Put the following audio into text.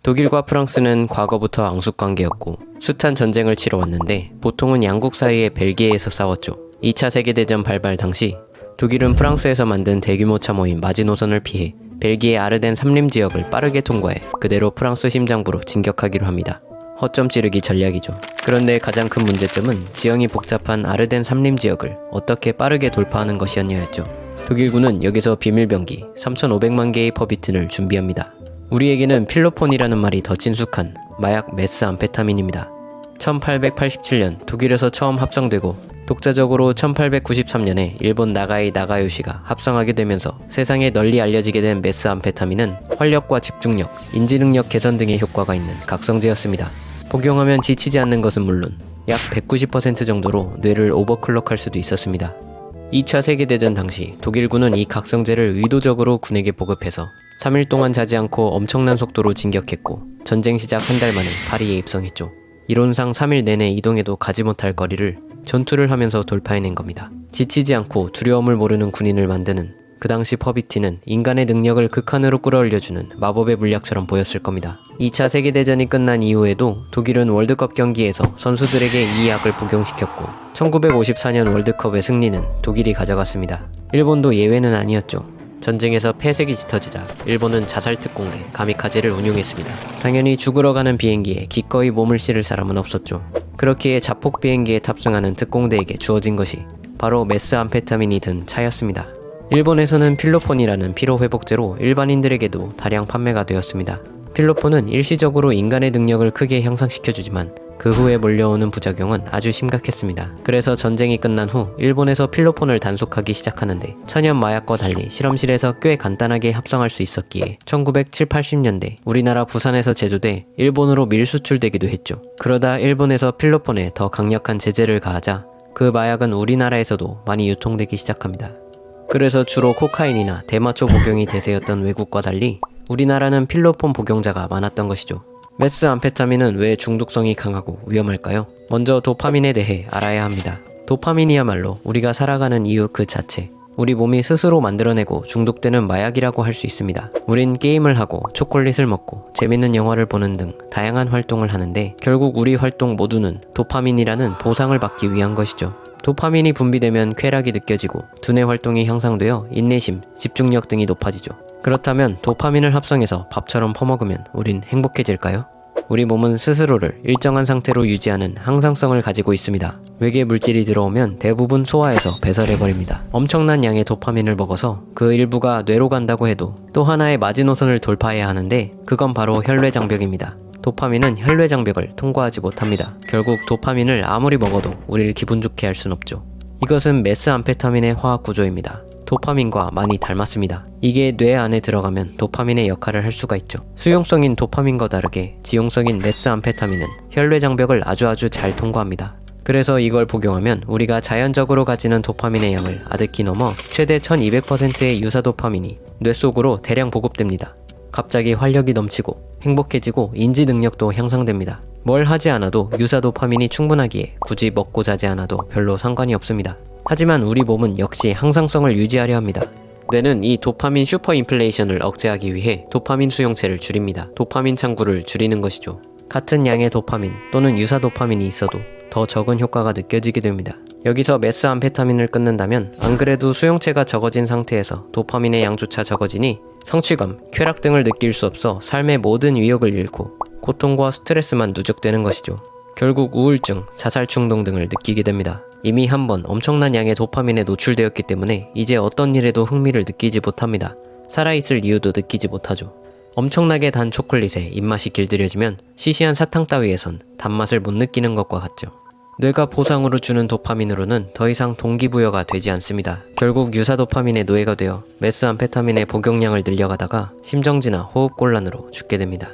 독일과 프랑스는 과거부터 앙숙관계였고 숱한 전쟁을 치러왔는데 보통은 양국 사이에 벨기에에서 싸웠죠. 2차 세계대전 발발 당시 독일은 프랑스에서 만든 대규모 참호인 마지노선을 피해 벨기에 아르덴 삼림 지역을 빠르게 통과해 그대로 프랑스 심장부로 진격하기로 합니다. 허점 찌르기 전략이죠. 그런데 가장 큰 문제점은 지형이 복잡한 아르덴 삼림 지역을 어떻게 빠르게 돌파하는 것이었냐였죠. 독일군은 여기서 비밀병기 3,500만 개의 퍼비튼을 준비합니다. 우리에게는 필로폰이라는 말이 더 친숙한 마약 메스암페타민입니다. 1887년 독일에서 처음 합성되고 독자적으로 1893년에 일본 나가이 나가요시가 합성하게 되면서 세상에 널리 알려지게 된 메스암페타민은 활력과 집중력, 인지능력 개선 등의 효과가 있는 각성제였습니다. 복용하면 지치지 않는 것은 물론 약 190% 정도로 뇌를 오버클럭할 수도 있었습니다. 2차 세계대전 당시 독일군은 이 각성제를 의도적으로 군에게 보급해서 3일 동안 자지 않고 엄청난 속도로 진격했고 전쟁 시작 한 달 만에 파리에 입성했죠. 이론상 3일 내내 이동해도 가지 못할 거리를 전투를 하면서 돌파해낸 겁니다. 지치지 않고 두려움을 모르는 군인을 만드는 그 당시 퍼비틴은 인간의 능력을 극한으로 끌어올려주는 마법의 물약처럼 보였을 겁니다. 2차 세계대전이 끝난 이후에도 독일은 월드컵 경기에서 선수들에게 이 약을 복용시켰고 1954년 월드컵의 승리는 독일이 가져갔습니다. 일본도 예외는 아니었죠. 전쟁에서 폐색이 짙어지자 일본은 자살특공대 가미카제를 운용했습니다. 당연히 죽으러 가는 비행기에 기꺼이 몸을 실을 사람은 없었죠. 그렇기에 자폭 비행기에 탑승하는 특공대에게 주어진 것이 바로 메스암페타민이 든 차였습니다. 일본에서는 필로폰이라는 피로회복제로 일반인들에게도 다량 판매가 되었습니다. 필로폰은 일시적으로 인간의 능력을 크게 향상시켜주지만 그 후에 몰려오는 부작용은 아주 심각했습니다. 그래서 전쟁이 끝난 후 일본에서 필로폰을 단속하기 시작하는데 천연 마약과 달리 실험실에서 꽤 간단하게 합성할 수 있었기에 1970, 80년대 우리나라 부산에서 제조돼 일본으로 밀수출되기도 했죠. 그러다 일본에서 필로폰에 더 강력한 제재를 가하자 그 마약은 우리나라에서도 많이 유통되기 시작합니다. 그래서 주로 코카인이나 대마초 복용이 대세였던 외국과 달리 우리나라는 필로폰 복용자가 많았던 것이죠. 메스암페타민은 왜 중독성이 강하고 위험할까요? 먼저 도파민에 대해 알아야 합니다. 도파민이야말로 우리가 살아가는 이유 그 자체, 우리 몸이 스스로 만들어내고 중독되는 마약이라고 할 수 있습니다. 우린 게임을 하고 초콜릿을 먹고 재밌는 영화를 보는 등 다양한 활동을 하는데 결국 우리 활동 모두는 도파민이라는 보상을 받기 위한 것이죠. 도파민이 분비되면 쾌락이 느껴지고 두뇌 활동이 향상되어 인내심, 집중력 등이 높아지죠. 그렇다면 도파민을 합성해서 밥처럼 퍼먹으면 우린 행복해질까요? 우리 몸은 스스로를 일정한 상태로 유지하는 항상성을 가지고 있습니다. 외계 물질이 들어오면 대부분 소화해서 배설해버립니다. 엄청난 양의 도파민을 먹어서 그 일부가 뇌로 간다고 해도 또 하나의 마지노선을 돌파해야 하는데 그건 바로 혈뇌장벽입니다. 도파민은 혈뇌장벽을 통과하지 못합니다. 결국 도파민을 아무리 먹어도 우리를 기분 좋게 할 순 없죠. 이것은 메스암페타민의 화학 구조입니다. 도파민과 많이 닮았습니다. 이게 뇌 안에 들어가면 도파민의 역할을 할 수가 있죠. 수용성인 도파민과 다르게 지용성인 메스암페타민은 혈뇌 장벽을 아주 잘 통과합니다. 그래서 이걸 복용하면 우리가 자연적으로 가지는 도파민의 양을 아득히 넘어 최대 1200%의 유사 도파민이 뇌 속으로 대량 보급됩니다. 갑자기 활력이 넘치고 행복해지고 인지 능력도 향상됩니다. 뭘 하지 않아도 유사 도파민이 충분하기에 굳이 먹고 자지 않아도 별로 상관이 없습니다. 하지만 우리 몸은 역시 항상성을 유지하려 합니다. 뇌는 이 도파민 슈퍼인플레이션을 억제하기 위해 도파민 수용체를 줄입니다. 도파민 창구를 줄이는 것이죠. 같은 양의 도파민 또는 유사 도파민이 있어도 더 적은 효과가 느껴지게 됩니다. 여기서 메스암페타민을 끊는다면 안 그래도 수용체가 적어진 상태에서 도파민의 양조차 적어지니 성취감, 쾌락 등을 느낄 수 없어 삶의 모든 위협을 잃고 고통과 스트레스만 누적되는 것이죠. 결국 우울증, 자살 충동 등을 느끼게 됩니다. 이미 한번 엄청난 양의 도파민에 노출되었기 때문에 이제 어떤 일에도 흥미를 느끼지 못합니다. 살아있을 이유도 느끼지 못하죠. 엄청나게 단 초콜릿에 입맛이 길들여지면 시시한 사탕 따위에선 단맛을 못 느끼는 것과 같죠. 뇌가 보상으로 주는 도파민으로는 더 이상 동기부여가 되지 않습니다. 결국 유사 도파민의 노예가 되어 메스암페타민의 복용량을 늘려가다가 심정지나 호흡곤란으로 죽게 됩니다.